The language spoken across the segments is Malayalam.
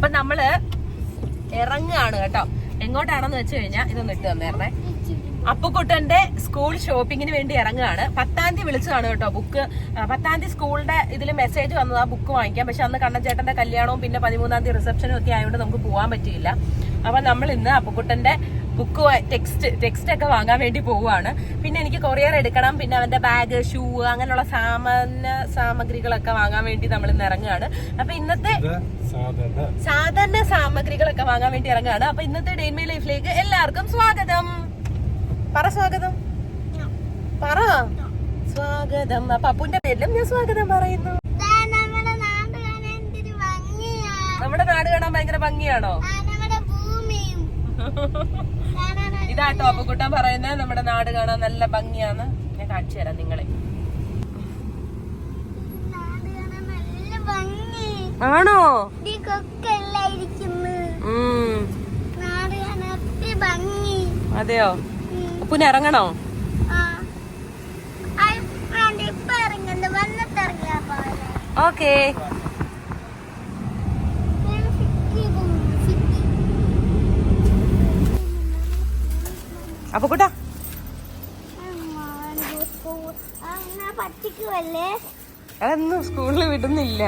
അപ്പൊ നമ്മള് ഇറങ്ങുകയാണ് കേട്ടോ. എങ്ങോട്ടാണെന്ന് വെച്ച് കഴിഞ്ഞാൽ ഇതൊന്ന് ഇട്ട് തന്നേരണേ. അപ്പുക്കുട്ടന്റെ സ്കൂൾ ഷോപ്പിങ്ങിന് വേണ്ടി ഇറങ്ങുകയാണ്. 10-ാം തീയതി വിളിച്ചതാണ് കേട്ടോ ബുക്ക്. 10-ാം തീയതി സ്കൂളിന്റെ ഇതിൽ മെസ്സേജ് വന്നതാ ബുക്ക് വാങ്ങിക്കാം. പക്ഷെ അന്ന് കണ്ണൻചേട്ടന്റെ കല്യാണവും പിന്നെ 13-ാം തീയതി റിസപ്ഷനും ഒക്കെ ആയതുകൊണ്ട് നമുക്ക് പോകാൻ പറ്റിയില്ല. അപ്പൊ നമ്മൾ ഇന്ന് അപ്പുക്കുട്ടന്റെ ബുക്ക് ടെക്സ്റ്റ് ഒക്കെ വാങ്ങാൻ വേണ്ടി പോവുകയാണ്. പിന്നെ എനിക്ക് കൊറിയർ എടുക്കണം. പിന്നെ അവന്റെ ബാഗ്, ഷൂ, അങ്ങനെയുള്ള സാമഗ്രികളൊക്കെ വാങ്ങാൻ വേണ്ടി നമ്മൾ ഇന്ന് ഇറങ്ങുകയാണ്. അപ്പൊ ഇന്നത്തെ സാധാരണ സാമഗ്രികളൊക്കെ വാങ്ങാൻ വേണ്ടി ഇറങ്ങുകയാണ്. അപ്പൊ ഇന്നത്തെ ഡേ ഇൻ മൈ ലൈഫിലേക്ക് എല്ലാവർക്കും സ്വാഗതം. പറ സ്വാഗതം, പറ സ്വാഗതം. അപ്പൊ അപ്പുന്റെ പേരിലും ഞാൻ സ്വാഗതം പറയുന്നു. നമ്മുടെ നാട് കാണാൻ ഭയങ്കര ഭംഗിയാണോ? ഇതാട്ടോ അപ്പുക്കുട്ടൻ പറയുന്നത് നമ്മുടെ നാട് കാണാൻ നല്ല ഭംഗിയാന്ന്. ഞാൻ കാണിച്ചു തരാം നിങ്ങളെ. ആണോ? അതെയോ? അപ്പുന് ഇറങ്ങണോ? ഓക്കേ. അപ്പുക്കുട്ടാ അതൊന്നും സ്കൂളിൽ വിടുന്നില്ല.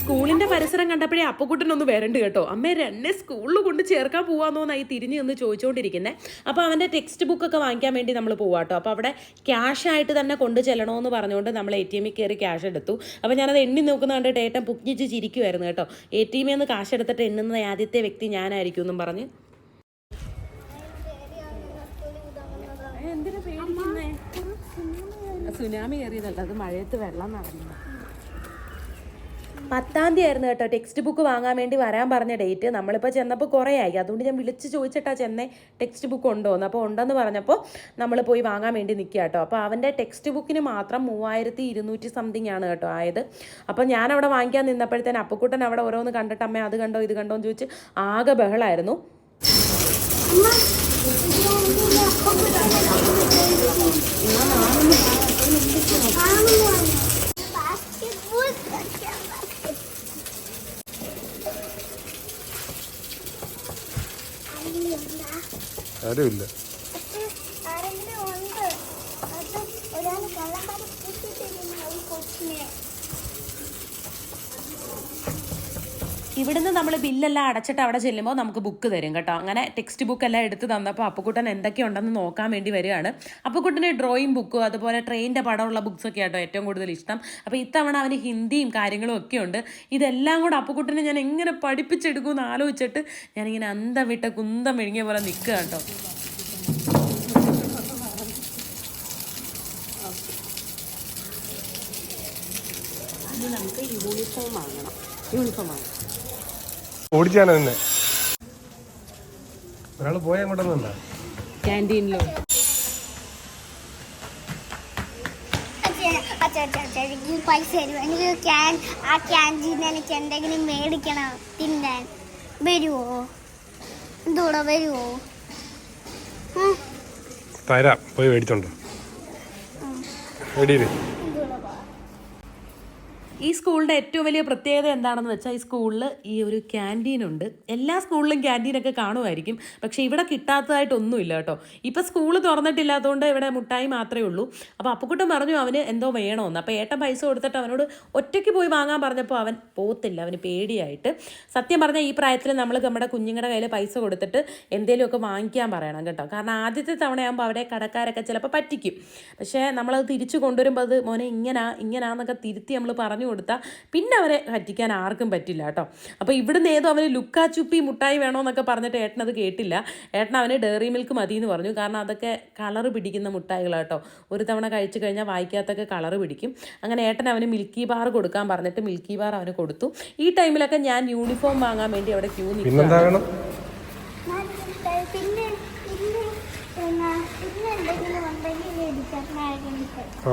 സ്കൂളിന്റെ പരിസരം കണ്ടപ്പോഴേ അപ്പുക്കുട്ടനൊന്ന് വരണ്ട് കേട്ടോ. അമ്മ എന്നെ സ്കൂളിൽ കൊണ്ട് ചേർക്കാൻ പോവാന്നോന്നായി തിരിഞ്ഞ് നിന്ന് ചോദിച്ചുകൊണ്ടിരിക്കുന്നത്. അപ്പോൾ അവൻ്റെ ടെക്സ്റ്റ് ബുക്കൊക്കെ വാങ്ങിക്കാൻ വേണ്ടി നമ്മൾ പോവാട്ടോ. അപ്പോൾ അവിടെ ക്യാഷ് ആയിട്ട് തന്നെ കൊണ്ട് ചെല്ലണമെന്ന് പറഞ്ഞുകൊണ്ട് നമ്മൾ ATM കയറി ക്യാഷ് എടുത്തു. അപ്പോൾ ഞാനത് എണ്ണി നോക്കുന്ന കണ്ടിട്ട് ഏട്ടൻ പുക്കിച്ച് ചിരിക്കുമായിരുന്നു കേട്ടോ. ATM നിന്ന് കാശ് എടുത്തിട്ട് എണ്ണുന്ന ആദ്യത്തെ വ്യക്തി ഞാനായിരിക്കും എന്നും പറഞ്ഞ്. എന്തിനാ പേടിക്കുന്നേ? സുനാമി കയറിയതല്ല, അത് മഴയത്ത് വെള്ളം നടന്നു. 10-ാം തീയതി ആയിരുന്നു കേട്ടോ ടെക്സ്റ്റ് ബുക്ക് വാങ്ങാൻ വേണ്ടി വരാൻ പറഞ്ഞ ഡേറ്റ്. നമ്മളിപ്പോൾ ചെന്നപ്പോൾ കുറേ ആയി. അതുകൊണ്ട് ഞാൻ വിളിച്ച് ചോദിച്ചിട്ടാ ചെന്നേ ടെക്സ്റ്റ് ബുക്ക് ഉണ്ടോയെന്ന്. അപ്പോൾ ഉണ്ടെന്ന് പറഞ്ഞപ്പോൾ നമ്മൾ പോയി വാങ്ങാൻ വേണ്ടി നിൽക്കുക കേട്ടോ. അപ്പോൾ അവൻ്റെ ടെക്സ്റ്റ് ബുക്കിന് മാത്രം 3200 സംതിങ് ആണ് കേട്ടോ ആയത്. അപ്പോൾ ഞാനവിടെ വാങ്ങിക്കാൻ നിന്നപ്പോഴത്തേന് അപ്പുക്കുട്ടൻ അവിടെ ഓരോന്ന് കണ്ടിട്ട് അമ്മ അത് കണ്ടോ ഇത് കണ്ടോ എന്ന് ചോദിച്ച് ആകെ ബഹളമായിരുന്നു. ആരുമില്ല. ഇവിടുന്ന് നമ്മൾ ബില്ലെല്ലാം അടച്ചിട്ട് അവിടെ ചെല്ലുമ്പോൾ നമുക്ക് ബുക്ക് തരും കേട്ടോ. അങ്ങനെ ടെക്സ്റ്റ് ബുക്ക് എല്ലാം എടുത്ത് തന്നപ്പോൾ അപ്പുക്കുട്ടൻ എന്തൊക്കെയുണ്ടെന്ന് നോക്കാൻ വേണ്ടി വരികയാണ്. അപ്പുക്കുട്ടന് ഡ്രോയിങ് ബുക്കും അതുപോലെ ട്രെയിനിൻ്റെ പടമുള്ള ബുക്സൊക്കെ ആട്ടോ ഏറ്റവും കൂടുതൽ ഇഷ്ടം. അപ്പോൾ ഇത്തവണ അവന് ഹിന്ദിയും കാര്യങ്ങളും ഒക്കെ ഉണ്ട്. ഇതെല്ലാം കൂടെ അപ്പുക്കുട്ടനെ ഞാൻ എങ്ങനെ പഠിപ്പിച്ചെടുക്കുമെന്ന് ആലോചിച്ചിട്ട് ഞാനിങ്ങനെ അന്തം വിട്ട കുന്തം മെഴുങ്ങിയ പോലെ നിൽക്കുക കേട്ടോ. ഇത് നമുക്ക് യൂണിഫോം വാങ്ങണം. ഓടിച്ചാണ് തന്നെ ഒരാൾ പോയാൽ അങ്ങോട്ടൊന്നുമില്ല. ക്യാൻറ്റീനിലോ പൈസ എനിക്ക് ആ ക്യാൻറ്റീനിൽ എനിക്ക് എന്തെങ്കിലും മേടിക്കണം തിന്നാൻ. വരുവോ? എന്തൂടെ വരുവോ? തരാം, പോയി മേടിച്ചോണ്ടോ. മേടിയില്ലേ? ഈ സ്കൂളിൻ്റെ ഏറ്റവും വലിയ പ്രത്യേകത എന്താണെന്ന് വെച്ചാൽ ഈ സ്കൂളിൽ ഈ ഒരു ക്യാൻറ്റീനുണ്ട്. എല്ലാ സ്കൂളിലും ക്യാൻറ്റീനൊക്കെ കാണുമായിരിക്കും, പക്ഷേ ഇവിടെ കിട്ടാത്തതായിട്ടൊന്നുമില്ല കേട്ടോ. ഇപ്പം സ്കൂൾ തുറന്നിട്ടില്ലാത്തതുകൊണ്ട് ഇവിടെ മുട്ടായി മാത്രമേ ഉള്ളൂ. അപ്പോൾ അപ്പുക്കുട്ടൻ പറഞ്ഞു അവന് എന്തോ വേണമെന്ന്. അപ്പോൾ ഏട്ടൻ പൈസ കൊടുത്തിട്ട് അവനോട് ഒറ്റയ്ക്ക് പോയി വാങ്ങാൻ പറഞ്ഞപ്പോൾ അവൻ പോത്തില്ല, അവന് പേടിയായിട്ട്. സത്യം പറഞ്ഞാൽ ഈ പ്രായത്തിൽ നമ്മൾ നമ്മുടെ കുഞ്ഞുങ്ങളുടെ കയ്യിൽ പൈസ കൊടുത്തിട്ട് എന്തെങ്കിലുമൊക്കെ വാങ്ങിക്കാൻ പറയണം കേട്ടോ. കാരണം ആദ്യത്തെ തവണയാകുമ്പോൾ അവിടെ കടക്കാരൊക്കെ ചിലപ്പോൾ പറ്റിക്കും. പക്ഷേ നമ്മളത് തിരിച്ചു കൊണ്ടുവരുമ്പോൾ അത് മോനെ ഇങ്ങനാന്നൊക്കെ തിരുത്തി നമ്മൾ പറഞ്ഞു കൊടുത്താൽ പിന്നെ അവരെ പറ്റിക്കാൻ ആർക്കും പറ്റില്ല കേട്ടോ. അപ്പോൾ ഇവിടുന്ന് ഏതോ അവന് ലുക്കാ ചുപ്പി മുട്ടായി വേണമെന്നൊക്കെ പറഞ്ഞിട്ട് ഏട്ടനത് കേട്ടില്ല. ഏട്ടൻ അവന് ഡയറി മിൽക്ക് മതി എന്ന് പറഞ്ഞു. കാരണം അതൊക്കെ കളറ് പിടിക്കുന്ന മുട്ടായികളാണ് കേട്ടോ. ഒരു തവണ കഴിച്ചു കഴിഞ്ഞാൽ വായിക്കാത്തൊക്കെ കളറ് പിടിക്കും. അങ്ങനെ ഏട്ടൻ അവന് മിൽക്കി ബാർ കൊടുക്കാൻ പറഞ്ഞിട്ട് മിൽക്കി ബാർ അവന് കൊടുത്തു. ഈ ടൈമിലൊക്കെ ഞാൻ യൂണിഫോം വാങ്ങാൻ വേണ്ടി അവിടെ ക്യൂ നിൽക്കുകയാണ്.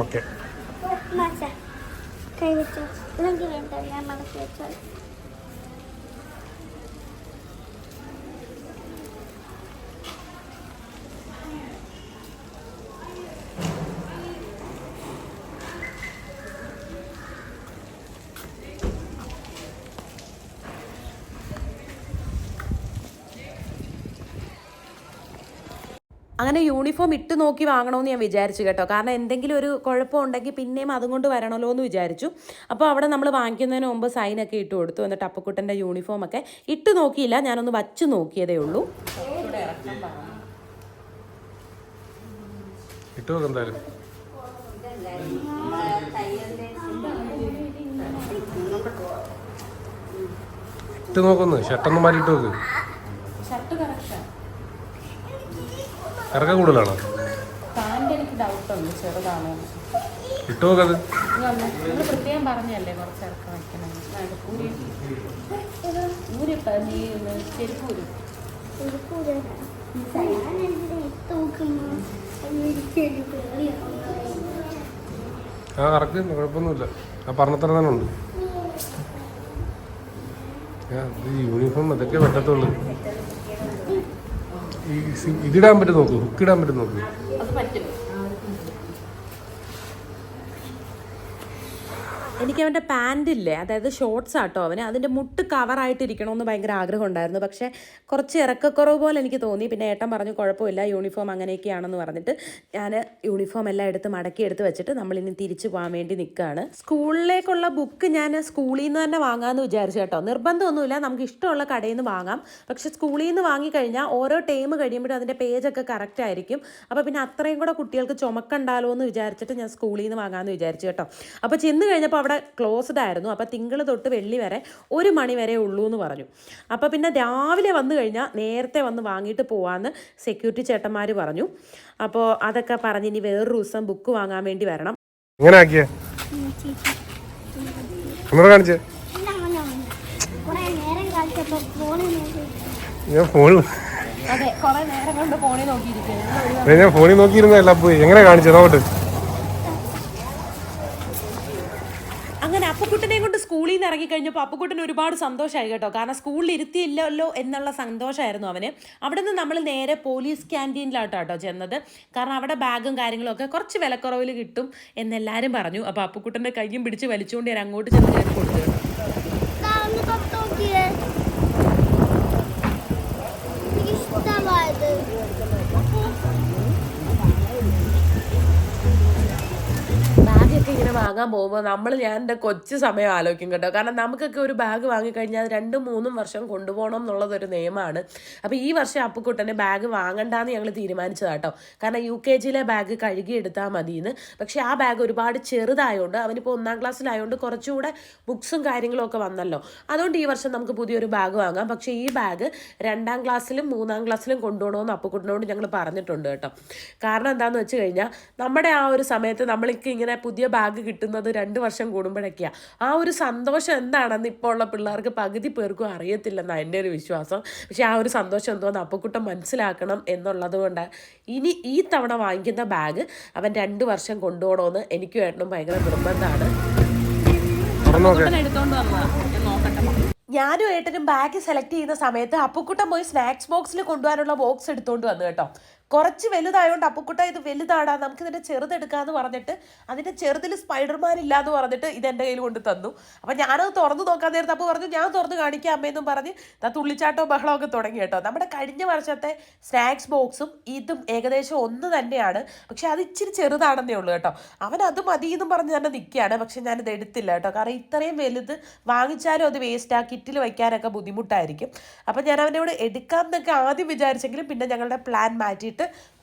ഓക്കെ, കൈ വെച്ചോ, ഇല്ലെങ്കിൽ വേണ്ട, ഞാൻ മനസ്സിൽ വെച്ചോ. അങ്ങനെ യൂണിഫോം ഇട്ട് നോക്കി വാങ്ങണമെന്ന് ഞാൻ വിചാരിച്ചു കേട്ടോ. കാരണം എന്തെങ്കിലും ഒരു കുഴപ്പമുണ്ടെങ്കിൽ പിന്നെയും അതും കൊണ്ട് വരണമല്ലോ എന്ന് വിചാരിച്ചു. അപ്പോൾ അവിടെ നമ്മൾ വാങ്ങിക്കുന്നതിന് മുമ്പ് സൈനൊക്കെ ഇട്ട് കൊടുത്തു. എന്നിട്ട് അപ്പക്കുട്ടൻ്റെ യൂണിഫോമൊക്കെ ഇട്ട് നോക്കിയില്ല, ഞാനൊന്ന് വച്ച് നോക്കിയതേ ഉള്ളൂ. ഇട്ട് നോക്കുന്നു, ഷർട്ടൊന്നും മാറി ഇട്ട് നോക്ക്. ഇറക്കം കൂടുതലാണോ? പാൻറ് എനിക്ക് ഡൗട്ടുണ്ട്, ചെറുതാണോ ഇട്ട് നോക്കത്. നിങ്ങൾ പ്രത്യേകം പറഞ്ഞല്ലേ കുറച്ച് ഇറക്കം വയ്ക്കണം. ആ കറക്റ്റ് കുഴപ്പമൊന്നുമില്ല, ആ പറഞ്ഞത്ര തന്നെ ഉണ്ട്. യൂണിഫോം അതൊക്കെ പറ്റത്തുള്ളൂ. ഇതിടാൻ പറ്റും നോക്കൂ, ഹുക്ക് ഇടാൻ പറ്റും നോക്കൂ. എനിക്ക് അവൻ്റെ പാൻറ്റില്ലേ, അതായത് ഷോർട്സ് ആട്ടോ അവന്, അതിൻ്റെ മുട്ട് കവറായിട്ടിരിക്കണമെന്ന് ഭയങ്കര ആഗ്രഹം ഉണ്ടായിരുന്നു. പക്ഷേ കുറച്ച് ഇറക്കക്കുറവ് പോലെ എനിക്ക് തോന്നി. പിന്നെ ഏട്ടൻ പറഞ്ഞു കുഴപ്പമില്ല, യൂണിഫോം അങ്ങനെയൊക്കെയാണെന്ന് പറഞ്ഞിട്ട് ഞാൻ യൂണിഫോം എല്ലാം എടുത്ത് മടക്കി എടുത്ത് വെച്ചിട്ട് നമ്മളിനി തിരിച്ചു പോകാൻ വേണ്ടി നിൽക്കുകയാണ്. സ്കൂളിലേക്കുള്ള ബുക്ക് ഞാൻ സ്കൂളിൽ നിന്ന് തന്നെ വാങ്ങാമെന്ന് വിചാരിച്ചു കേട്ടോ. നിർബന്ധമൊന്നുമില്ല, നമുക്ക് ഇഷ്ടമുള്ള കടയിൽ നിന്ന് വാങ്ങാം. പക്ഷേ സ്കൂളിൽ നിന്ന് വാങ്ങിക്കഴിഞ്ഞാൽ ഓരോ ടേം കഴിയുമ്പോഴും അതിൻ്റെ പേജൊക്കെ കറക്റ്റ് ആയിരിക്കും. അപ്പോൾ പിന്നെ അത്രയും കൂടെ കുട്ടികൾക്ക് ചുമക്കണ്ടാലോ എന്ന് വിചാരിച്ചിട്ട് ഞാൻ സ്കൂളിൽ നിന്ന് വാങ്ങാമെന്ന് വിചാരിച്ചു കേട്ടോ. അപ്പോൾ ചെന്ന് കഴിഞ്ഞപ്പോൾ അവിടെ ക്ലോസ്ഡ് ആയിരുന്നു. അപ്പോൾ തിങ്കൾ തൊട്ട് വെള്ളി വരെ 1 മണി വരെ ഉള്ളൂ എന്ന് പറഞ്ഞു. അപ്പോൾ പിന്നെ രാവിലെ വന്നു കഴിഞ്ഞാൽ നേരത്തെ വന്ന് വാങ്ങിയിട്ട് പോവാമെന്ന് സെക്യൂരിറ്റി ചേട്ടന്മാർ പറഞ്ഞു. അപ്പോൾ അതൊക്കെ പറഞ്ഞ് ഇനി വേറൊരു ദിവസം ബുക്ക് വാങ്ങാൻ വേണ്ടി വരണം. എങ്ങനെ ആക്കിയേ കാണിച്ചേ? ഞാൻ ഫോണിൽ അതെ, കുറെ നേരം കൊണ്ട് ഫോണിൽ നോക്കിയിരിക്കുന്നത്. ഞാൻ ഫോണിൽ നോക്കിയിരുന്നല്ല പോയി. എങ്ങനെ കാണിച്ചേ നോട്ട്? അങ്ങനെ അപ്പുക്കുട്ടനെയും കൊണ്ട് സ്കൂളിൽ നിന്ന് ഇറങ്ങിക്കഴിഞ്ഞപ്പോൾ അപ്പുക്കുട്ടന് ഒരുപാട് സന്തോഷമായി കേട്ടോ. കാരണം സ്കൂളിൽ ഇരുത്തിയില്ലല്ലോ എന്നുള്ള സന്തോഷമായിരുന്നു അവന്. അവിടെ നിന്ന് നമ്മൾ നേരെ പോലീസ് ക്യാൻറ്റീനിലാട്ടോ ചെന്നത്. കാരണം അവിടെ ബാഗും കാര്യങ്ങളും ഒക്കെ കുറച്ച് വിലക്കുറവിൽ കിട്ടും എന്നെല്ലാവരും പറഞ്ഞു. അപ്പോൾ അപ്പുക്കുട്ടൻ്റെ കയ്യും പിടിച്ച് വലിച്ചുകൊണ്ട് ഞാൻ അങ്ങോട്ട് ചെന്ന് കയറി കൊടുത്തു കേട്ടോ. ബാഗൊക്കെ ഇങ്ങനെ വാങ്ങാൻ പോകുമ്പോൾ ഞാൻ എൻ്റെ കൊച്ചു സമയം ആലോചിക്കും കേട്ടോ. കാരണം നമുക്കൊക്കെ ഒരു ബാഗ് വാങ്ങിക്കഴിഞ്ഞാൽ 2-3 വർഷം കൊണ്ടുപോകണം എന്നുള്ളതൊരു നിയമമാണ്. അപ്പോൾ ഈ വർഷം അപ്പുക്കുട്ടനെ ബാഗ് വാങ്ങണ്ടാന്ന് ഞങ്ങൾ തീരുമാനിച്ചതാട്ടോ. കാരണം UKGയിലെ ബാഗ് കഴുകിയെടുത്താൽ മതിയെന്ന്. പക്ഷേ ആ ബാഗ് ഒരുപാട് ചെറുതായതുകൊണ്ട്, അവനിപ്പോൾ 1ാം ക്ലാസ്സിലായതുകൊണ്ട് കുറച്ചുകൂടെ ബുക്സും കാര്യങ്ങളും ഒക്കെ വന്നല്ലോ. അതുകൊണ്ട് ഈ വർഷം നമുക്ക് പുതിയൊരു ബാഗ് വാങ്ങാം. പക്ഷേ ഈ ബാഗ് 2ാം ക്ലാസ്സിലും 3ാം ക്ലാസ്സിലും കൊണ്ടുപോകണമെന്ന് അപ്പുക്കുട്ടനോട് ഞങ്ങൾ പറഞ്ഞിട്ടുണ്ട് കേട്ടോ. കാരണം എന്താണെന്ന് വെച്ച് കഴിഞ്ഞാൽ നമ്മുടെ ആ ഒരു സമയത്ത് നമ്മൾക്ക് ഇങ്ങനെ പുതിയ ബാഗ് കിട്ടുന്നത് 2 വർഷം കൂടുമ്പോഴൊക്കെയാണ്. ആ ഒരു സന്തോഷം എന്താണെന്ന് ഇപ്പോൾ ഉള്ള പിള്ളേർക്ക് പകുതി പേർക്കും അറിയത്തില്ലെന്നാണ് എൻ്റെ ഒരു വിശ്വാസം. പക്ഷേ ആ ഒരു സന്തോഷം എന്തോന്ന് അപ്പുക്കുട്ടൻ മനസ്സിലാക്കണം എന്നുള്ളത് കൊണ്ട് ഇനി ഈ തവണ വാങ്ങിക്കുന്ന ബാഗ് അവൻ 2 വർഷം കൊണ്ടുപോകണമെന്ന് എനിക്കും ഏട്ടനും ഭയങ്കര നിർബന്ധമാണ്. എടുത്തോണ്ട് വന്നതാണ്. ഞാനും ഏട്ടനും ബാഗ് സെലക്ട് ചെയ്യുന്ന സമയത്ത് അപ്പുക്കുട്ടൻ പോയി സ്നാക്സ് ബോക്സിൽ കൊണ്ടുപോകാനുള്ള ബോക്സ് എടുത്തുകൊണ്ട് വന്നു കേട്ടോ. കുറച്ച് വലുതായതുകൊണ്ട് അപ്പുക്കുട്ട ഇത് വലുതാടാ, നമുക്ക് ഇതിൻ്റെ ചെറുതെടുക്കാമെന്ന് പറഞ്ഞിട്ട് അതിൻ്റെ ചെറുതിൽ സ്പൈഡർമാൻ ഇല്ലാന്ന് പറഞ്ഞിട്ട് ഇതെൻ്റെ കയ്യിൽ കൊണ്ട് തന്നു. അപ്പം ഞാനത് തുറന്ന് നോക്കാൻ നേരത്തെ അപ്പോൾ പറഞ്ഞു ഞാൻ തുറന്ന് കാണിക്കാം അമ്മയെന്നും പറഞ്ഞ് തുള്ളിച്ചാട്ടവും ബഹളമൊക്കെ തുടങ്ങി കേട്ടോ. നമ്മുടെ കഴിഞ്ഞ വർഷത്തെ സ്നാക്സ് ബോക്സും ഇതും ഏകദേശം ഒന്ന് തന്നെയാണ്. പക്ഷെ അത് ഇച്ചിരി ചെറുതാണെന്നേ ഉള്ളൂ കേട്ടോ. അവൻ അത് മതി എന്നും പറഞ്ഞ് തന്നെ നിൽക്കുകയാണ്. പക്ഷെ ഞാനിത് എടുത്തില്ല കേട്ടോ. കാരണം ഇത്രയും വലുത് വാങ്ങിച്ചാലും അത് വേസ്റ്റ് ആ കിറ്റിൽ വയ്ക്കാനൊക്കെ ബുദ്ധിമുട്ടായിരിക്കും. അപ്പം ഞാൻ അവനോട് എടുക്കാമെന്നൊക്കെ ആദ്യം വിചാരിച്ചെങ്കിലും പിന്നെ ഞങ്ങളുടെ പ്ലാൻ മാറ്റിയിട്ട്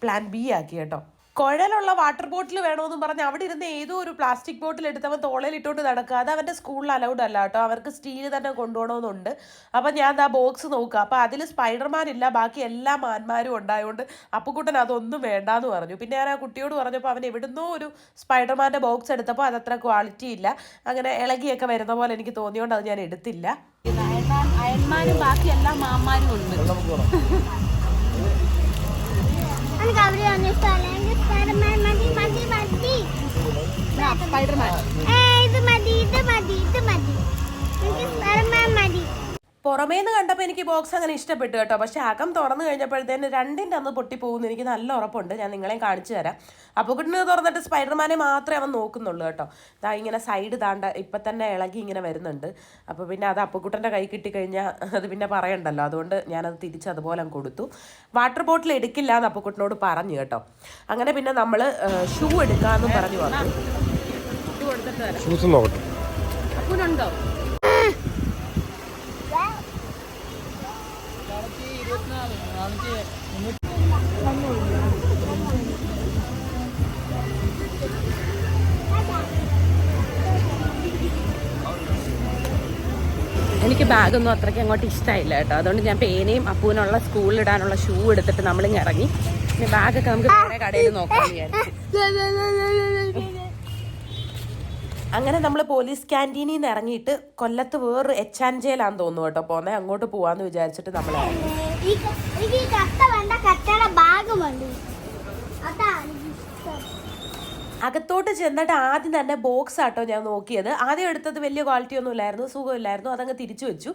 പ്ലാൻ B ആക്കി കേട്ടോ. കുഴലുള്ള വാട്ടർ ബോട്ടിൽ വേണമെന്നും പറഞ്ഞ് അവിടെ ഇരുന്ന് ഏതോ ഒരു പ്ലാസ്റ്റിക് ബോട്ടിൽ എടുത്തവൻ തോളയിൽ ഇട്ടുകൊണ്ട് നടക്കുക. അത് അവൻ്റെ സ്കൂളിൽ അലൗഡ് അല്ല കേട്ടോ. അവർക്ക് സ്റ്റീൽ തന്നെ കൊണ്ടുപോകണമെന്നുണ്ട്. അപ്പം ഞാൻ ആ ബോക്സ് നോക്കുക. അപ്പോൾ അതിൽ സ്പൈഡർമാൻ ഇല്ല, ബാക്കി എല്ലാ മാന്മാരും ഉണ്ടായതുകൊണ്ട് അപ്പുക്കുട്ടൻ അതൊന്നും വേണ്ടാന്ന് പറഞ്ഞു. പിന്നെ ഞാൻ ആ കുട്ടിയോട് പറഞ്ഞപ്പോൾ അവൻ എവിടുന്നോ ഒരു സ്പൈഡർമാൻ്റെ ബോക്സ് എടുത്തപ്പോൾ അതത്ര ക്വാളിറ്റി ഇല്ല, അങ്ങനെ ഇളകിയൊക്കെ വരുന്ന പോലെ എനിക്ക് തോന്നിയോണ്ട് അത് ഞാൻ എടുത്തില്ല. അയൺമാനും ബാക്കി എല്ലാ മാന്മാരും ഉണ്ട്. പുറമേന്ന് കണ്ടപ്പോൾ എനിക്ക് ബോക്സ് അങ്ങനെ ഇഷ്ടപ്പെട്ടു കേട്ടോ. പക്ഷെ അകം തുറന്നു കഴിഞ്ഞപ്പോഴത്തേന് രണ്ടിൻ്റെ അന്ന് പൊട്ടിപ്പോകുമെന്ന് എനിക്ക് നല്ല ഉറപ്പുണ്ട്. ഞാൻ നിങ്ങളെയും കാണിച്ചു തരാം. അപ്പുക്കുട്ടന് തുറന്നിട്ട് സ്പൈഡർമാനെ മാത്രമേ അവൻ നോക്കുന്നുള്ളൂ കേട്ടോ. ഇതാ ഇങ്ങനെ സൈഡ് താണ്ട ഇപ്പം തന്നെ ഇളകി ഇങ്ങനെ വരുന്നുണ്ട്. അപ്പോൾ പിന്നെ അത് അപ്പുക്കുട്ടൻ്റെ കൈ കിട്ടിക്കഴിഞ്ഞാൽ അത് പിന്നെ പറയണ്ടല്ലോ. അതുകൊണ്ട് ഞാനത് തിരിച്ച് അതുപോലെ അങ്ങ് കൊടുത്തു. വാട്ടർ ബോട്ടിൽ എടുക്കില്ല എന്ന് അപ്പുക്കുട്ടനോട് പറഞ്ഞു കേട്ടോ. അങ്ങനെ പിന്നെ നമ്മൾ ഷൂ എടുക്കാമെന്നും പറഞ്ഞു വന്നു. ഷൂസ് നോക്കട്ടെ. അപ്പുനുണ്ടോ? എനിക്ക് ബാഗൊന്നും അത്രയ്ക്ക് അങ്ങോട്ട് ഇഷ്ടമായില്ല കേട്ടോ. അതുകൊണ്ട് ഞാൻ പേനയും അപ്പൂനുള്ള സ്കൂളിലിടാനുള്ള ഷൂ എടുത്തിട്ട് നമ്മളിങ്ങ് ഇറങ്ങി. പിന്നെ ബാഗൊക്കെ നമുക്ക് വേറെ കടയിൽ നോക്കാൻ വിചാരിച്ചു. അങ്ങനെ നമ്മൾ പോലീസ് ക്യാൻറ്റീനിൽ നിന്ന് ഇറങ്ങിയിട്ട് കൊല്ലത്ത് വേറൊരു എച്ച്.ആൻഡ്.ജെയിലാന്ന് തോന്നുന്നു കേട്ടോ പോകുന്നത്. അങ്ങോട്ട് പോവാന്ന് വിചാരിച്ചിട്ട് നമ്മൾ അകത്തോട്ട് ചെന്നിട്ട് ആദ്യം തന്നെ ബോക്സ് ആട്ടോ ഞാൻ നോക്കിയത്. ആദ്യം എടുത്തത് വലിയ ക്വാളിറ്റി ഒന്നും ഇല്ലായിരുന്നു, സുഖമില്ലായിരുന്നു. അതങ്ങ് തിരിച്ചു വെച്ചു.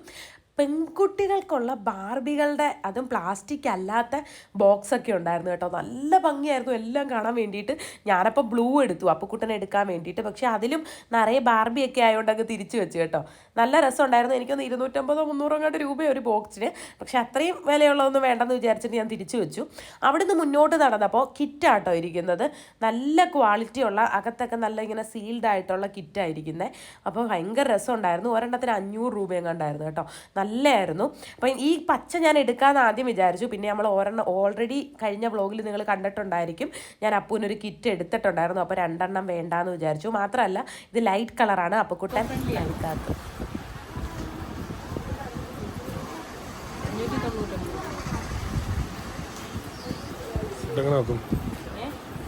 പെൺകുട്ടികൾക്കുള്ള ബാർബികളുടെ, അതും പ്ലാസ്റ്റിക് അല്ലാത്ത ബോക്സൊക്കെ ഉണ്ടായിരുന്നു കേട്ടോ. നല്ല ഭംഗിയായിരുന്നു എല്ലാം കാണാൻ വേണ്ടിയിട്ട്. ഞാനപ്പോൾ ബ്ലൂ എടുത്തു അപ്പുക്കുട്ടനെ എടുക്കാൻ വേണ്ടിയിട്ട്. പക്ഷേ അതിലും നിറയെ ബാർബിയൊക്കെ ആയതുകൊണ്ട് അങ്ങ് തിരിച്ചു വെച്ചു കേട്ടോ. നല്ല രസമുണ്ടായിരുന്നു. എനിക്കൊന്ന് 250-300 രൂപയോ ഒരു ബോക്സിന്. പക്ഷേ അത്രയും വിലയുള്ളതൊന്നും വേണ്ടെന്ന് വിചാരിച്ചിട്ട് ഞാൻ തിരിച്ചു വെച്ചു. അവിടുന്ന് മുന്നോട്ട് നടന്നപ്പോൾ കിറ്റാട്ടോ ഇരിക്കുന്നത്. നല്ല ക്വാളിറ്റിയുള്ള, അകത്തൊക്കെ നല്ല ഇങ്ങനെ സീൽഡ് ആയിട്ടുള്ള കിറ്റായിരിക്കുന്നത്. അപ്പോൾ ഭയങ്കര രസമുണ്ടായിരുന്നു. ഒരെണ്ണത്തിന് 500 രൂപയും കണ്ടായിരുന്നു കേട്ടോ. നല്ലതായിരുന്നു. അപ്പം ഈ പച്ച ഞാൻ എടുക്കാമെന്ന് ആദ്യം വിചാരിച്ചു. പിന്നെ നമ്മൾ ഓൾറെഡി കഴിഞ്ഞ വ്ളോഗിൽ നിങ്ങൾ കണ്ടിട്ടുണ്ടായിരിക്കും, ഞാൻ അപ്പൂനൊരു കിറ്റ് എടുത്തിട്ടുണ്ടായിരുന്നു. അപ്പോൾ 2 എണ്ണം വേണ്ടാന്ന് വിചാരിച്ചു. മാത്രമല്ല ഇത് ലൈറ്റ് കളറാണ്. അപ്പുക്കുട്ടൻ ലൈറ്റാക്കും.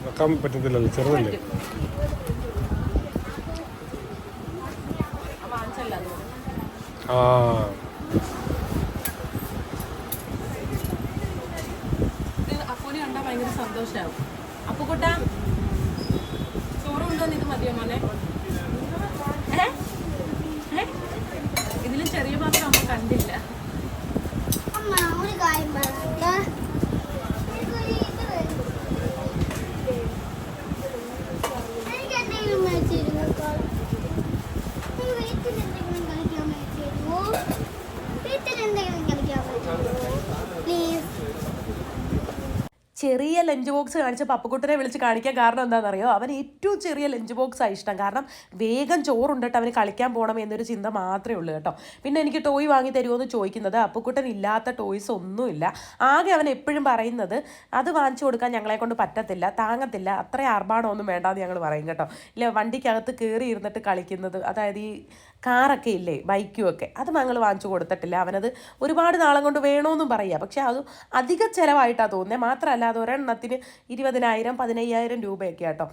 വെക്കാൻ പറ്റത്തില്ലല്ലോ, ചെറുതല്ലേ. ആ അപ്പൂനെ കണ്ടാൽ ഭയങ്കര സന്തോഷമാവും. അപ്പുക്കുട്ട ചോറ് കൊണ്ടുവന്ന് ഇത് മതിയോ മോനെ? ഇതിലും ചെറിയ പാത്രം അമ്മ കണ്ടില്ല. ചെറിയ ലഞ്ച് ബോക്സ് കാണിച്ചപ്പോൾ അപ്പുക്കുട്ടനെ വിളിച്ച് കാണിക്കാൻ കാരണം എന്താണെന്നറിയോ? അവൻ ഏറ്റവും ചെറിയ ലഞ്ച് ബോക്സാണ് ഇഷ്ടം. കാരണം വേഗം ചോറുണ്ടിട്ട് അവന് കളിക്കാൻ പോകണം എന്നൊരു ചിന്ത മാത്രമേ ഉള്ളൂ കേട്ടോ. പിന്നെ എനിക്ക് ടോയ് വാങ്ങി തരുമോ എന്ന് ചോദിക്കുന്നത്. അപ്പുക്കുട്ടൻ ഇല്ലാത്ത ടോയ്സ് ഒന്നുമില്ല. ആകെ അവൻ എപ്പോഴും പറയുന്നത് അത് വാങ്ങിച്ചു കൊടുക്കാൻ ഞങ്ങളെ കൊണ്ട് പറ്റത്തില്ല, താങ്ങത്തില്ല, അത്ര ആർഭാടമൊന്നും വേണ്ടാന്ന് ഞങ്ങൾ പറയും കേട്ടോ. ഇല്ല, വണ്ടിക്കകത്ത് കയറി ഇരുന്നിട്ട് കളിക്കുന്നത്, അതായത് ഈ കാറൊക്കെ ഇല്ലേ, ബൈക്കും ഒക്കെ, അത് ഞങ്ങൾ വാങ്ങിച്ചു കൊടുത്തിട്ടില്ല. അവനത് ഒരുപാട് നാളം കൊണ്ട് വേണമെന്നും പറയുക. പക്ഷേ അത് അധിക ചിലവായിട്ടാണ് തോന്നുന്നത്. മാത്രമല്ല അത് ഒരെണ്ണത്തിന് 20,000-15,000 രൂപയൊക്കെ കേട്ടോ.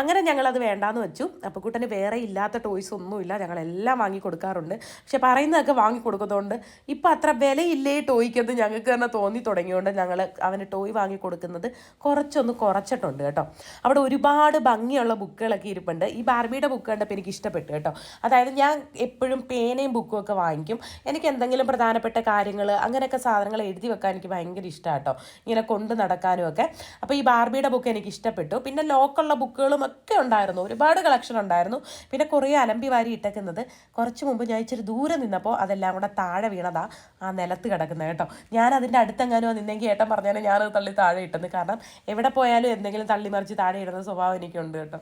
അങ്ങനെ ഞങ്ങളത് വേണ്ടാന്ന് വെച്ചു. അപ്പുക്കുട്ടന് വേറെ ഇല്ലാത്ത ടോയ്സ് ഒന്നുമില്ല, ഞങ്ങളെല്ലാം വാങ്ങി കൊടുക്കാറുണ്ട്. പക്ഷെ പറയുന്നതൊക്കെ വാങ്ങി കൊടുക്കുന്നതുകൊണ്ട് ഇപ്പം അത്ര വിലയില്ലേ ടോയ്ക്കൊന്നും ഞങ്ങൾക്ക് തന്നെ തോന്നി തുടങ്ങിയതുകൊണ്ട് ഞങ്ങൾ അവന് ടോയ് വാങ്ങി കൊടുക്കുന്നത് കുറച്ചൊന്ന് കുറച്ചിട്ടുണ്ട് കേട്ടോ. അവിടെ ഒരുപാട് ഭംഗിയുള്ള ബുക്കുകളൊക്കെ ഇരിപ്പുണ്ട്. ഈ ബാർബിയുടെ ബുക്ക് കണ്ടപ്പോൾ എനിക്ക് ഇഷ്ടപ്പെട്ടു കേട്ടോ. അതായത് ഞാൻ എപ്പോഴും പേനയും ബുക്കും ഒക്കെ വാങ്ങിക്കും. എനിക്ക് എന്തെങ്കിലും പ്രധാനപ്പെട്ട കാര്യങ്ങൾ അങ്ങനെയൊക്കെ സാധനങ്ങൾ എഴുതി വെക്കാൻ എനിക്ക് ഭയങ്കര ഇഷ്ടമാണ് കേട്ടോ, ഇങ്ങനെ കൊണ്ട് നടക്കാനും ഒക്കെ. അപ്പോൾ ഈ ബാർബിയുടെ ബുക്ക് എനിക്ക് ഇഷ്ടപ്പെട്ടു. പിന്നെ ലോക്കുള്ള ബുക്കുകളും ഒക്കെ ഉണ്ടായിരുന്നു, ഒരുപാട് കളക്ഷൻ ഉണ്ടായിരുന്നു. പിന്നെ കുറേ അലമ്പി വാരി ഇട്ടേക്കുന്നത് കുറച്ച് മുമ്പ് ഞാൻ ഇച്ചിരി ദൂരെ നിന്നപ്പോൾ അതെല്ലാം കൂടെ താഴെ വീണതാ ആ നിലത്ത് കിടക്കുന്നത് കേട്ടോ. ഞാൻ അതിൻ്റെ അടുത്തെങ്ങാനും നിന്നെങ്കിൽ ഏട്ടൻ പറഞ്ഞാൽ ഞാനത് തള്ളി താഴെ ഇട്ടെന്ന്. കാരണം എവിടെ പോയാലും എന്തെങ്കിലും തള്ളിമറിച്ച് താഴെ ഇടുന്ന സ്വഭാവം എനിക്കുണ്ട് കേട്ടോ.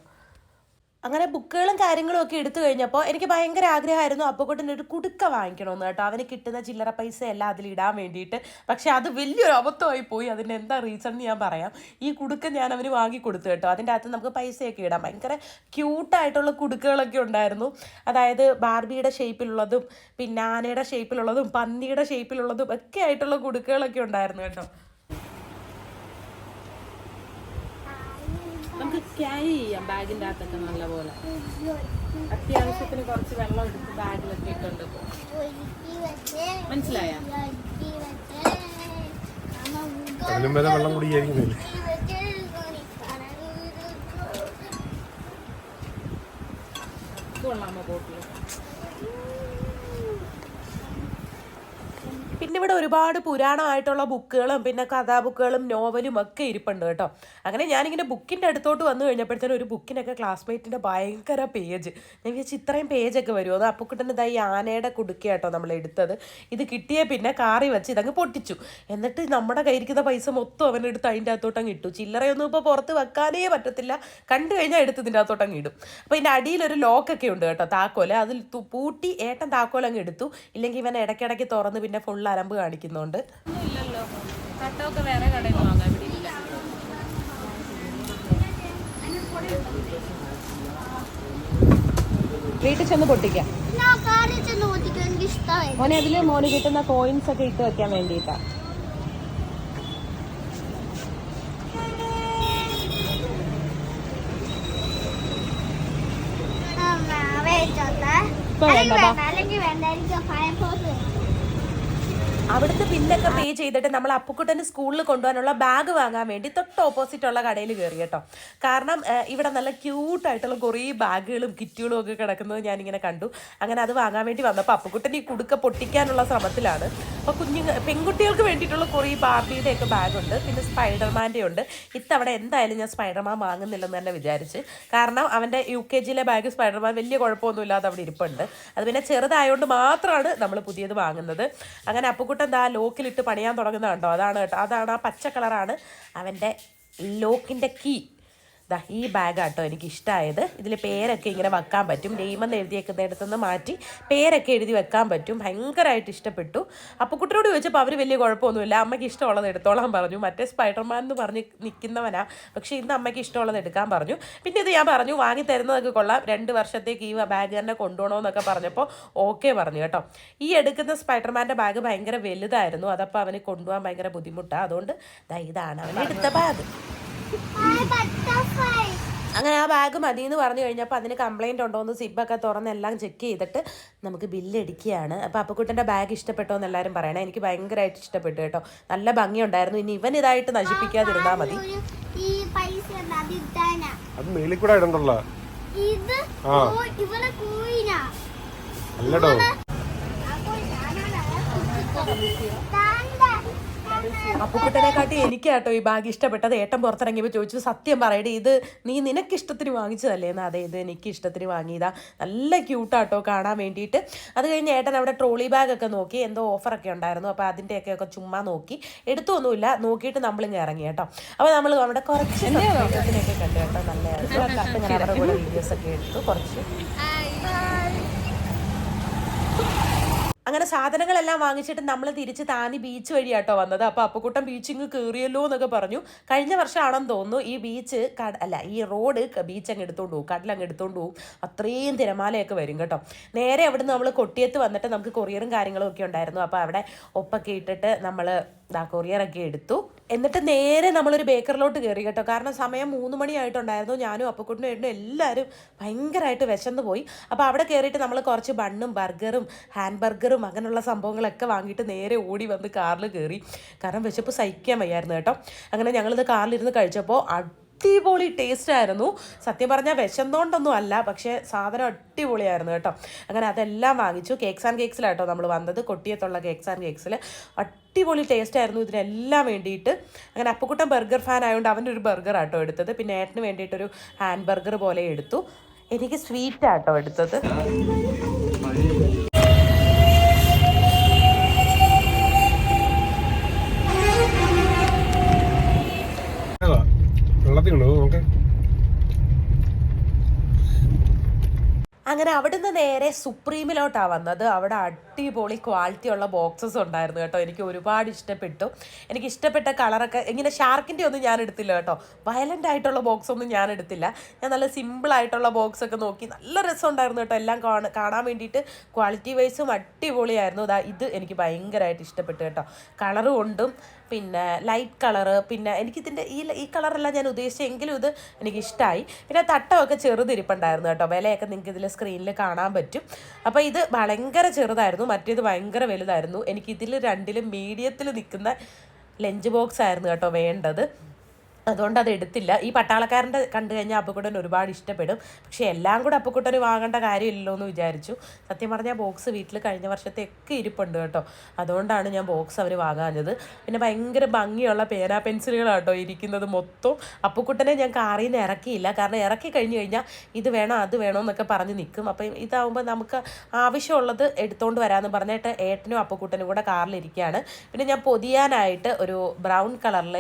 അങ്ങനെ ബുക്കുകളും കാര്യങ്ങളും ഒക്കെ എടുത്തു കഴിഞ്ഞപ്പോൾ എനിക്ക് ഭയങ്കര ആഗ്രഹമായിരുന്നു അപ്പുക്കുട്ടൻ്റെ ഒരു കുടുക്ക വാങ്ങിക്കണമെന്ന് കേട്ടോ. അവന് കിട്ടുന്ന ചില്ലറ പൈസ എല്ലാം അതിലിടാൻ വേണ്ടിയിട്ട്. പക്ഷേ അത് വലിയൊരു അബദ്ധമായി പോയി. അതിൻ്റെ എന്താ റീസൺ എന്ന് ഞാൻ പറയാം. ഈ കുടുക്ക ഞാൻ അവന് വാങ്ങിക്കൊടുത്തു കേട്ടോ. അതിൻ്റെ അകത്ത് നമുക്ക് പൈസയൊക്കെ ഇടാം. ഭയങ്കര ക്യൂട്ടായിട്ടുള്ള കുടുക്കകളൊക്കെ ഉണ്ടായിരുന്നു. അതായത് ബാർബിയുടെ ഷേപ്പിലുള്ളതും പിന്നെ ആനയുടെ ഷേപ്പിലുള്ളതും പന്നിയുടെ ഷേപ്പിലുള്ളതും ഒക്കെ ആയിട്ടുള്ള കുടുക്കകളൊക്കെ ഉണ്ടായിരുന്നു കേട്ടോ. നമുക്ക് ക്യാരി ചെയ്യാം ബാഗിൻ്റെ അകത്തൊക്കെ നല്ലപോലെ. അത്യാവശ്യത്തിന് കുറച്ച് വെള്ളം എടുത്ത് ബാഗിലൊക്കെ ഇട്ടുണ്ട്. മനസ്സിലായ വെള്ളം കുടിയായിരിക്കുന്നില്ല. കൊള്ളാമോ ബോട്ടിൽ? പിന്നെ ഇവിടെ ഒരുപാട് പുരാണമായിട്ടുള്ള ബുക്കുകളും പിന്നെ കഥാബുക്കുകളും നോവലും ഒക്കെ ഇരിപ്പുണ്ട് കേട്ടോ. അങ്ങനെ ഞാനിങ്ങനെ ബുക്കിൻ്റെ അടുത്തോട്ട് വന്നു കഴിഞ്ഞപ്പോഴത്തേനും ഒരു ബുക്കിനൊക്കെ ക്ലാസ്മേറ്റിൻ്റെ ഭയങ്കര പേജ്. ഞാൻ വിചാരിച്ചു ഇത്രയും പേജൊക്കെ വരുമോ. അത് അപ്പുക്കുട്ടൻ്റെ ഈ ആനയുടെ കുടുക്ക കേട്ടോ നമ്മൾ എടുത്തത്. ഇത് കിട്ടിയേ പിന്നെ കാറി വെച്ച് ഇതങ്ങ് പൊട്ടിച്ചു. എന്നിട്ട് നമ്മുടെ കയ്യിരിക്കുന്ന പൈസ മൊത്തം അവനെടുത്ത് അതിൻ്റെ അകത്തോട്ടങ്ങ് ഇട്ടു. ചില്ലറയൊന്നും ഇപ്പോൾ പുറത്ത് വെക്കാനേ പറ്റത്തില്ല, കണ്ടു കഴിഞ്ഞാൽ എടുത്ത് ഇതിൻ്റെ അകത്തോട്ടങ്ങ് ഇടും. അപ്പോൾ ഇതിൻ്റെ അടിയിലൊരു ലോക്കൊക്കെ ഉണ്ട് കേട്ടോ, താക്കോല്. അതിൽ പൂട്ടി ഏട്ടൻ താക്കോലങ്ങ് എടുത്തു. ഇല്ലെങ്കിൽ ഇവൻ ഇടയ്ക്കിടയ്ക്ക് തുറന്ന് പിന്നെ ഫുൾ അലമ്പ് കാണിക്കുന്നുണ്ട്. ഇല്ലല്ലോ, കട്ടൊക്കെ വേറെ കടയിൽ നിന്ന് വാങ്ങാൻ ഇവിടെ ഇല്ല. വീട്ടിൽ ചെന്ന് പൊട്ടിക്കാം ഞാൻ കാറിൽ ചെന്ന് പൊട്ടിക്കാൻ എനിക്ക് ഇഷ്ടമായി. മോനെ അതില് മോന് കിട്ടുന്ന കോയിൻസ് ഒക്കെ ഇട്ട് വെക്കാൻ വേണ്ടിയിട്ടാ. അല്ലെങ്കിൽ വേണ്ട, എനിക്ക് ഫയർഫോഴ്സ്. അവിടുത്തെ ബില്ലൊക്കെ പേ ചെയ്തിട്ട് നമ്മൾ അപ്പുക്കുട്ടന് സ്കൂളിൽ കൊണ്ടുപോകാനുള്ള ബാഗ് വാങ്ങാൻ വേണ്ടി തൊട്ട് ഓപ്പോസിറ്റ് ഉള്ള കടയിൽ കയറി കേട്ടോ. കാരണം ഇവിടെ നല്ല ക്യൂട്ടായിട്ടുള്ള കുറേ ബാഗുകളും കിറ്റുകളും ഒക്കെ കിടക്കുന്നത് ഞാനിങ്ങനെ കണ്ടു. അങ്ങനെ അത് വാങ്ങാൻ വേണ്ടി വന്നപ്പോൾ അപ്പുക്കുട്ടൻ ഈ കുടുക്ക പൊട്ടിക്കാനുള്ള ശ്രമത്തിലാണ്. അപ്പോൾ പെൺകുട്ടികൾക്ക് വേണ്ടിയിട്ടുള്ള കുറേ ബാർബിയുടെ ഒക്കെ ബാഗുണ്ട്, പിന്നെ സ്പൈഡർമാൻ്റെ ഉണ്ട്. ഇത്തവണ എന്തായാലും ഞാൻ സ്പൈഡർമാൻ വാങ്ങുന്നില്ലെന്ന് തന്നെ വിചാരിച്ച്. കാരണം അവൻ്റെ UKGയിലെ ബാഗ് സ്പൈഡർമാൻ വലിയ കുഴപ്പമൊന്നുമില്ലാതെ അവിടെ ഇരിപ്പുണ്ട്. അത് പിന്നെ ചെറുതായതുകൊണ്ട് മാത്രമാണ് നമ്മൾ പുതിയത് വാങ്ങുന്നത്. അങ്ങനെ അപ്പുക്കുട്ടൻ എന്താ ലോക്കിലിട്ട് പണിയാൻ തുടങ്ങുന്നത് കണ്ടോ. അതാണ് കേട്ടോ, അതാണ് ആ പച്ച കളറാണ് അവൻ്റെ ലോക്കിൻ്റെ കീ. ഈ ബാഗാട്ടോ എനിക്കിഷ്ടമായത്. ഇതിൽ പേരൊക്കെ ഇങ്ങനെ വെക്കാൻ പറ്റും. നെയ്മെന്ന് എഴുതിയേക്കുന്നിടത്തുനിന്ന് മാറ്റി പേരൊക്കെ എഴുതി വെക്കാൻ പറ്റും. ഭയങ്കരമായിട്ട് ഇഷ്ടപ്പെട്ടു. അപ്പുക്കുട്ടനോട് ചോദിച്ചപ്പോൾ അവർ വലിയ കുഴപ്പമൊന്നുമില്ല, അമ്മയ്ക്ക് ഇഷ്ടമുള്ളത് എടുത്തോളാൻ പറഞ്ഞു. മറ്റേ സ്പൈഡർമാൻ എന്ന് പറഞ്ഞ് നിൽക്കുന്നവനാ, പക്ഷേ ഇന്ന് അമ്മയ്ക്ക് ഇഷ്ടമുള്ളത് എടുക്കാൻ പറഞ്ഞു. പിന്നെ ഇത് ഞാൻ പറഞ്ഞു വാങ്ങി തരുന്നതൊക്കെ കൊള്ളാം, 2 വർഷത്തേക്ക് ഈ ബാഗ് തന്നെ കൊണ്ടുപോകണമെന്നൊക്കെ പറഞ്ഞപ്പോൾ ഓക്കെ പറഞ്ഞു കേട്ടോ. ഈ എടുക്കുന്ന സ്പൈഡർമാൻ്റെ ബാഗ് ഭയങ്കര വലുതായിരുന്നു, അതപ്പോൾ അവന് കൊണ്ടുപോകാൻ ഭയങ്കര ബുദ്ധിമുട്ടാണ്. അതുകൊണ്ട് ഇതാണ് അവൻ എടുത്ത ബാഗ്. അങ്ങനെ ആ ബാഗ് മതി എന്ന് പറഞ്ഞു കഴിഞ്ഞപ്പോൾ അതിന് കംപ്ലൈൻറ്റ് ഉണ്ടോയെന്ന് സിബൊക്കെ തുറന്ന് എല്ലാം ചെക്ക് ചെയ്തിട്ട് നമുക്ക് ബില്ലടിക്കുകയാണ്. അപ്പോൾ അപ്പുക്കുട്ടൻ്റെ ബാഗ് ഇഷ്ടപ്പെട്ടോ എന്ന് എല്ലാവരും പറയണേ. എനിക്ക് ഭയങ്കരമായിട്ട് ഇഷ്ടപ്പെട്ടു കേട്ടോ, നല്ല ഭംഗിയുണ്ടായിരുന്നു. ഇനി ഇവൻ ഇതായിട്ട് നശിപ്പിക്കാതിരുന്നാൽ മതി. അപ്പുക്കുട്ടനെക്കാട്ടി എനിക്കാട്ടോ ഈ ബാഗ് ഇഷ്ടപ്പെട്ടത്. ഏട്ടൻ പുറത്തിറങ്ങിയപ്പോൾ ചോദിച്ചു, സത്യം പറയട്ടെ ഇത് നീ നിനക്കിഷ്ടത്തിന് വാങ്ങിച്ചതല്ലേ എന്ന്. അതെ, ഇത് എനിക്ക് ഇഷ്ടത്തിന് വാങ്ങിയതാ. നല്ല ക്യൂട്ടാട്ടോ കാണാൻ വേണ്ടിയിട്ട്. അത് കഴിഞ്ഞ് ഏട്ടൻ അവിടെ ട്രോളി ബാഗൊക്കെ നോക്കി, എന്തോ ഓഫറൊക്കെ ഉണ്ടായിരുന്നു. അപ്പോൾ അതിൻ്റെയൊക്കെ ചുമ്മാ നോക്കി, എടുത്തൊന്നുമില്ല, നോക്കിയിട്ട് നമ്മളിങ്ങ് ഇറങ്ങി കേട്ടോ. അപ്പോൾ നമ്മൾ അവിടെ കുറച്ച് ഇതിനൊക്കെ കണ്ടു കേട്ടോ, നല്ലതായിരുന്നു. ഞാൻ അവരുടെ കൂടെ വീഡിയോസൊക്കെ എടുത്തു കുറച്ച്. അങ്ങനെ സാധനങ്ങളെല്ലാം വാങ്ങിച്ചിട്ട് നമ്മൾ തിരിച്ച് താനി ബീച്ച് വഴിയാട്ടോ വന്നത്. അപ്പോൾ അപ്പുക്കുട്ടൻ ബീച്ചിങ് കയറിയല്ലോ എന്നൊക്കെ പറഞ്ഞു. കഴിഞ്ഞ വർഷമാണെന്ന് തോന്നുന്നു ഈ ബീച്ച് ഈ റോഡ് ബീച്ച് അങ്ങ് എടുത്തുകൊണ്ട് പോകും, കടലങ്ങ് എടുത്തുകൊണ്ട് പോകും. അത്രയും തിരമാലയൊക്കെ വരും കേട്ടോ. നേരെ അവിടെ നിന്ന് നമ്മൾ കൊട്ടിയത്ത് വന്നിട്ട് നമുക്ക് കൊറിയറും കാര്യങ്ങളും ഒക്കെ ഉണ്ടായിരുന്നു. അപ്പോൾ അവിടെ ഒപ്പൊക്കെ ഇട്ടിട്ട് നമ്മൾ കൊറിയറൊക്കെ എടുത്തു. എന്നിട്ട് നേരെ നമ്മളൊരു ബേക്കറിലോട്ട് കയറി കേട്ടോ. കാരണം സമയം 3 മണിയായിട്ടുണ്ടായിരുന്നു. ഞാനും അപ്പുക്കുട്ടനും ഏട്ടനും എല്ലാവരും ഭയങ്കരമായിട്ട് വിശന്ന് പോയി. അപ്പോൾ അവിടെ കയറിയിട്ട് നമ്മൾ കുറച്ച് ബണ്ണും ബർഗറും ഹാൻഡ് ബർഗറും അങ്ങനെയുള്ള സംഭവങ്ങളൊക്കെ വാങ്ങിയിട്ട് നേരെ ഓടി വന്ന് കാറിൽ കയറി. കാരണം വിശപ്പ് സഹിക്കാൻ വയ്യായിരുന്നു കേട്ടോ. അങ്ങനെ ഞങ്ങളിത് കാറിലിരുന്ന് കഴിച്ചപ്പോൾ അടിപൊളി ടേസ്റ്റ് ആയിരുന്നു. സത്യം പറഞ്ഞാൽ വിശന്നുകൊണ്ടൊന്നും അല്ല, പക്ഷേ സാധനം അടിപൊളിയായിരുന്നു കേട്ടോ. അങ്ങനെ അതെല്ലാം വാങ്ങിച്ചു. കേക്ക്സ് ആൻഡ് കേക്സിലാട്ടോ നമ്മൾ വന്നത്, കൊട്ടിയത്തുള്ള കേക്ക്സ് ആൻഡ് കേക്സിൽ. അടിപൊളി ടേസ്റ്റ് ആയിരുന്നു ഇതിനെല്ലാം വേണ്ടിയിട്ട്. അങ്ങനെ അപ്പുക്കുട്ടൻ ബർഗർ ഫാൻ ആയതുകൊണ്ട് അവൻ്റെ ഒരു ബർഗർ ആട്ടോ എടുത്തത്. പിന്നെ ഏട്ടന് വേണ്ടിയിട്ടൊരു ഹാൻഡ് ബർഗർ പോലെ എടുത്തു. എനിക്ക് സ്വീറ്റ് ആട്ടോ എടുത്തത്. അങ്ങനെ അവിടുന്ന് നേരെ സുപ്രീമിലോട്ടാണ് വന്നത്. അവിടെ അടിപൊളി ക്വാളിറ്റി ഉള്ള ബോക്സസ് ഉണ്ടായിരുന്നു കേട്ടോ. എനിക്ക് ഒരുപാട് ഇഷ്ടപ്പെട്ടു. എനിക്ക് ഇഷ്ടപ്പെട്ട കളറൊക്കെ ഇങ്ങനെ ഷാർക്കിൻ്റെ ഒന്നും ഞാൻ എടുത്തില്ല കേട്ടോ. വയലൻ്റ് ആയിട്ടുള്ള ബോക്സ് ഒന്നും ഞാൻ എടുത്തില്ല. ഞാൻ നല്ല സിമ്പിളായിട്ടുള്ള ബോക്സൊക്കെ നോക്കി. നല്ല രസമുണ്ടായിരുന്നു കേട്ടോ എല്ലാം കാണാൻ വേണ്ടിയിട്ട്. ക്വാളിറ്റി വൈസും അടിപൊളിയായിരുന്നു. ഇത് എനിക്ക് ഭയങ്കരമായിട്ട് ഇഷ്ടപ്പെട്ടു കേട്ടോ. കളറ് കൊണ്ടും പിന്നെ ലൈറ്റ് കളറ്, പിന്നെ എനിക്കിതിൻ്റെ ഈ കളറല്ല ഞാൻ ഉദ്ദേശിച്ചെങ്കിലും ഇത് എനിക്കിഷ്ടമായി. പിന്നെ തട്ടമൊക്കെ ചെറുതിരിപ്പുണ്ടായിരുന്നു കേട്ടോ. വിലയൊക്കെ നിങ്ങൾക്ക് ഇതിൽ സ്ക്രീനിൽ കാണാൻ പറ്റും. അപ്പോൾ ഇത് ഭയങ്കര ചെറുതായിരുന്നു, മറ്റേത് ഭയങ്കര വലുതായിരുന്നു. എനിക്കിതിൽ രണ്ടിലും മീഡിയത്തിൽ നിൽക്കുന്ന ലഞ്ച് ബോക്സ് ആയിരുന്നു കേട്ടോ വേണ്ടത്. അതുകൊണ്ട് അത് എടുത്തില്ല. ഈ പട്ടാളക്കാരൻ്റെ കണ്ടു കഴിഞ്ഞാൽ അപ്പുക്കുട്ടൻ ഒരുപാട് ഇഷ്ടപ്പെടും. പക്ഷേ എല്ലാം കൂടെ അപ്പുക്കുട്ടന് വാങ്ങേണ്ട കാര്യമില്ലല്ലോ എന്ന് വിചാരിച്ചു. സത്യം പറഞ്ഞാൽ ബോക്സ് വീട്ടിൽ കഴിഞ്ഞ വർഷത്തെയൊക്കെ ഇരിപ്പുണ്ട് കേട്ടോ. അതുകൊണ്ടാണ് ഞാൻ ബോക്സ് അവർ വാങ്ങാഞ്ഞത്. പിന്നെ ഭയങ്കര ഭംഗിയുള്ള പേന പെൻസിലുകളാട്ടോ ഇരിക്കുന്നത് മൊത്തം. അപ്പുക്കുട്ടനെ ഞാൻ കാറിൽ നിന്ന് ഇറക്കിയില്ല, കാരണം ഇറക്കി കഴിഞ്ഞ് കഴിഞ്ഞാൽ ഇത് വേണം അത് വേണം എന്നൊക്കെ പറഞ്ഞ് നിൽക്കും. അപ്പം ഇതാവുമ്പോൾ നമുക്ക് ആവശ്യമുള്ളത് എടുത്തുകൊണ്ട് വരാമെന്ന് പറഞ്ഞിട്ട് ഏട്ടനും അപ്പുക്കുട്ടനും കൂടെ കാറിലിരിക്കുകയാണ്. പിന്നെ ഞാൻ പൊതിയാനായിട്ട് ഒരു ബ്രൗൺ കളറിൽ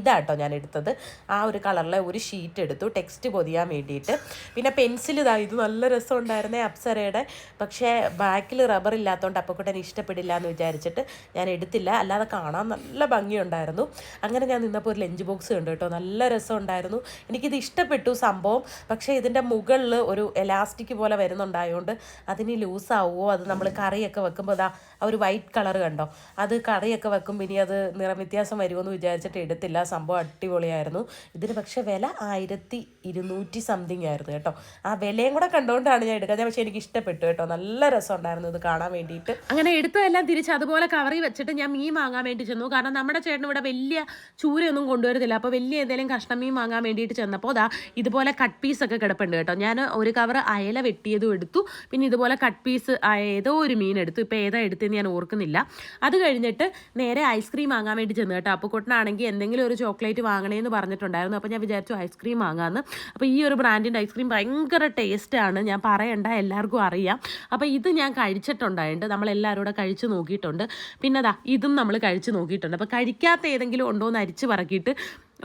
ഇതാട്ടോ ഞാൻ എടുത്തത്. ആ ഒരു കളറിലെ ഒരു ഷീറ്റ് എടുത്തു ടെക്സ്റ്റ് പൊതിയാൻ വേണ്ടിയിട്ട്. പിന്നെ പെൻസിൽ ഇത് നല്ല രസം ഉണ്ടായിരുന്നേ അപ്സരയുടെ. പക്ഷേ ബാക്കിൽ റബ്ബർ ഇല്ലാത്തതുകൊണ്ട് അപ്പക്കുട്ടൻ ഇഷ്ടപ്പെടില്ല എന്ന് വിചാരിച്ചിട്ട് ഞാൻ എടുത്തില്ല. അല്ലാതെ കാണാൻ നല്ല ഭംഗിയുണ്ടായിരുന്നു. അങ്ങനെ ഞാൻ നിന്നപ്പോൾ ഒരു ലഞ്ച് ബോക്സ് കണ്ടു കേട്ടോ. നല്ല രസം ഉണ്ടായിരുന്നു. എനിക്കിത് ഇഷ്ടപ്പെട്ടു സംഭവം. പക്ഷേ ഇതിൻ്റെ മുകളിൽ ഒരു എലാസ്റ്റിക് പോലെ വരുന്നുണ്ടായതുകൊണ്ട് അതിന് ലൂസാവുമോ, അത് നമ്മൾ കറിയൊക്കെ വെക്കുമ്പോൾ ആ ഒരു വൈറ്റ് കളർ കണ്ടോ, അത് കറിയൊക്കെ വെക്കുമ്പോൾ ഇനി അത് നിറം വ്യത്യാസം വരുമോ എന്ന് വിചാരിച്ചിട്ട് എടുത്തില്ല. സംഭവം അടിപൊളിയായിരുന്നു. ഇതിന് പക്ഷേ വില 1200 സംതിങ് ആയിരുന്നു കേട്ടോ. ആ വിലയും കൂടെ കണ്ടുകൊണ്ടാണ് ഞാൻ എടുക്കുന്നത്. പക്ഷേ എനിക്ക് ഇഷ്ടപ്പെട്ടു കേട്ടോ. നല്ല രസം ഉണ്ടായിരുന്നു ഇത് കാണാൻ വേണ്ടിയിട്ട്. അങ്ങനെ എടുത്തതെല്ലാം തിരിച്ച് അതുപോലെ കവറിൽ വെച്ചിട്ട് ഞാൻ മീൻ വാങ്ങാൻ വേണ്ടി ചെന്നു. കാരണം നമ്മുടെ ചേട്ടൻ ഇവിടെ വലിയ ചൂരയൊന്നും കൊണ്ടുവരുന്നില്ല. അപ്പോൾ വലിയ എന്തെങ്കിലും കഷ്ണം മീൻ വാങ്ങാൻ വേണ്ടിയിട്ട് ചെന്നപ്പോൾ ഇതുപോലെ കട്ട് പീസൊക്കെ കിടപ്പുണ്ട് കേട്ടോ. ഞാൻ ഒരു കവർ അയല വെട്ടിയതും എടുത്തു. പിന്നെ ഇതുപോലെ കട്ട് പീസ് ഏതോ ഒരു മീൻ എടുത്തു. ഇപ്പോൾ ഏതാ എടുത്തെന്ന് ഞാൻ ഓർക്കുന്നില്ല. അത് കഴിഞ്ഞിട്ട് നേരെ ഐസ്ക്രീം വാങ്ങാൻ വേണ്ടി ചെന്നു കേട്ടോ. അപ്പോൾ കുട്ടനാണെങ്കിൽ എന്തെങ്കിലും ഒരു ചോക്ലേറ്റ് വാങ്ങണേന്ന് പറഞ്ഞിട്ടുണ്ടായിരുന്നു. അപ്പോൾ ഞാൻ വിചാരിച്ചു ഐസ്ക്രീം വാങ്ങാമെന്ന്. അപ്പോൾ ഈ ഒരു ബ്രാൻഡിൻ്റെ ഐസ്ക്രീം ഭയങ്കര ടേസ്റ്റാണ്, ഞാൻ പറയണ്ട, എല്ലാവർക്കും അറിയാം. അപ്പോൾ ഇത് ഞാൻ കഴിച്ചിട്ടുണ്ടായിട്ടുണ്ട്, നമ്മളെല്ലാവരും കൂടെ കഴിച്ച് നോക്കിയിട്ടുണ്ട്. പിന്നെ ഇതും നമ്മൾ കഴിച്ച് നോക്കിയിട്ടുണ്ട്. അപ്പോൾ കഴിക്കാത്ത ഏതെങ്കിലും ഉണ്ടോ എന്ന് അരിച്ച് പറക്കിയിട്ട്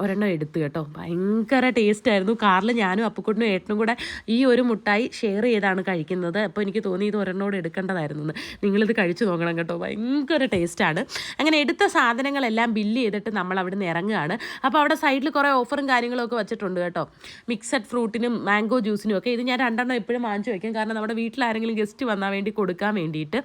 ഒരെണ്ണം എടുത്തു കേട്ടോ. ഭയങ്കര ടേസ്റ്റായിരുന്നു. കാറിൽ ഞാനും അപ്പുക്കുട്ടനും ഏട്ടനും കൂടെ ഈ ഒരു മുട്ടായി ഷെയർ ചെയ്താണ് കഴിക്കുന്നത്. അപ്പോൾ എനിക്ക് തോന്നി ഇത് ഒരെണ്ണോട് എടുക്കേണ്ടതായിരുന്നു എന്ന്. നിങ്ങളിത് കഴിച്ചു നോക്കണം കേട്ടോ, ഭയങ്കര ടേസ്റ്റാണ്. അങ്ങനെ എടുത്ത സാധനങ്ങളെല്ലാം ബില്ല് ചെയ്തിട്ട് നമ്മൾ അവിടെ നിന്ന് ഇറങ്ങുകയാണ്. അപ്പോൾ അവിടെ സൈഡിൽ കുറേ ഓഫറും കാര്യങ്ങളൊക്കെ വെച്ചിട്ടുണ്ട് കേട്ടോ. മിക്സഡ് ഫ്രൂട്ടിനും മാംഗോ ജ്യൂസിനും ഒക്കെ. ഇത് ഞാൻ 2 എണ്ണം എപ്പോഴും വാങ്ങിച്ചു വയ്ക്കും, കാരണം നമ്മുടെ വീട്ടിലാരെങ്കിലും ഗസ്റ്റ് വന്നാൽ വേണ്ടി കൊടുക്കാൻ വേണ്ടിയിട്ട്.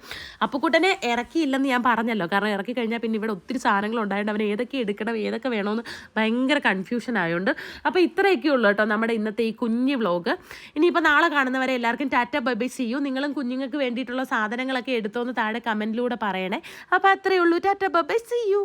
അപ്പുക്കുട്ടനെ ഇറക്കിയില്ലെന്ന് ഞാൻ പറഞ്ഞല്ലോ, കാരണം ഇറക്കി കഴിഞ്ഞാൽ പിന്നെ ഇവിടെ ഒത്തിരി സാധനങ്ങൾ ഉണ്ടായതുകൊണ്ട് അവൻ ഏതൊക്കെ എടുക്കണം ഏതൊക്കെ വേണമെന്ന് ഭയങ്കര കൺഫ്യൂഷൻ ആയതുകൊണ്ട്. അപ്പോൾ ഇത്രയൊക്കെ ഉള്ളൂ കേട്ടോ നമ്മുടെ ഇന്നത്തെ ഈ കുഞ്ഞ് വ്ലോഗ്. ഇനിയിപ്പോൾ നാളെ കാണുന്നവരെ എല്ലാവർക്കും ടാറ്റ ബൈ ബൈ, സീ യു. നിങ്ങളും കുഞ്ഞുങ്ങൾക്ക് വേണ്ടിയിട്ടുള്ള സാധനങ്ങളൊക്കെ എടുത്തോന്ന് താഴെ കമൻറ്റിലൂടെ പറയണേ. അപ്പോൾ അത്രയേ ഉള്ളൂ. ടാറ്റ ബൈ ബൈ, സീ യു.